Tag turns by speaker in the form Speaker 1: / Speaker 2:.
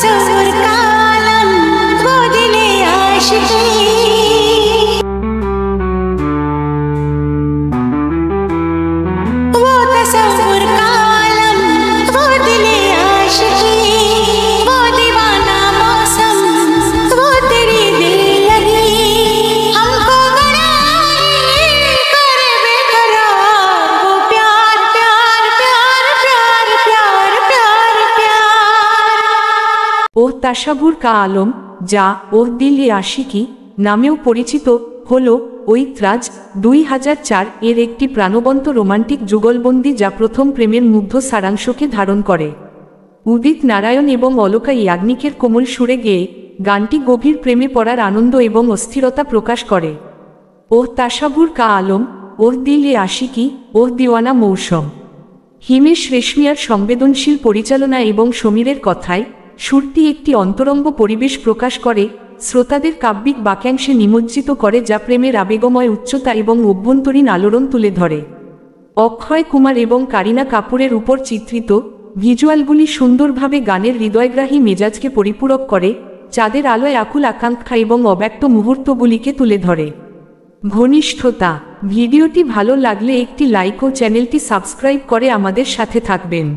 Speaker 1: तस्वुर का आलम वो दिले आशिकी वो तस्वुर का आलम वो दिले आशिकी वो दीवाना मौसम वो तेरी दिल लगी हमको बनाए कर बेकरार वो प्यार प्यार प्यार प्यार प्यार प्यार प्यार
Speaker 2: ওহ তাসাবুর কা আলম যা ওহ দিল এ আশিকি নামেও পরিচিত হল ঐতরাজ 2004 এর একটি প্রাণবন্ত রোমান্টিক যুগলবন্দি যা প্রথম প্রেমের মুগ্ধ সারাংশকে ধারণ করে। উদিত নারায়ণ এবং অলকা ইয়াগনিকের কোমল সুরে গেয়ে গানটি গভীর প্রেমে পড়ার আনন্দ এবং অস্থিরতা প্রকাশ করে। ওহ তাসাবুর কা আলম ওহ দিল এ আশিকি ওহ দিওয়ানা মৌসুম। হিমেশ রেশমিয়ার সংবেদনশীল পরিচালনা এবং সমীরের কথায় সুরটি একটি অন্তরঙ্গ পরিবেশ প্রকাশ করে, শ্রোতাদের কাব্যিক বাক্যাংশে নিমজ্জিত করে যা প্রেমের আবেগময় উচ্চতা এবং অভ্যন্তরীণ আলোড়ন তুলে ধরে। অক্ষয় কুমার এবং কারিনা কাপুরের উপর চিত্রিত ভিজুয়ালগুলি সুন্দরভাবে গানের হৃদয়গ্রাহী মেজাজকে পরিপূরক করে, চাঁদের আলোয় আকুল আকাঙ্ক্ষা এবং অব্যক্ত মুহূর্তগুলিকে তুলে ধরে। ঘনিষ্ঠতা ভিডিওটি ভালো লাগলে একটি লাইক ও চ্যানেলটি সাবস্ক্রাইব করে আমাদের সাথে থাকবেন।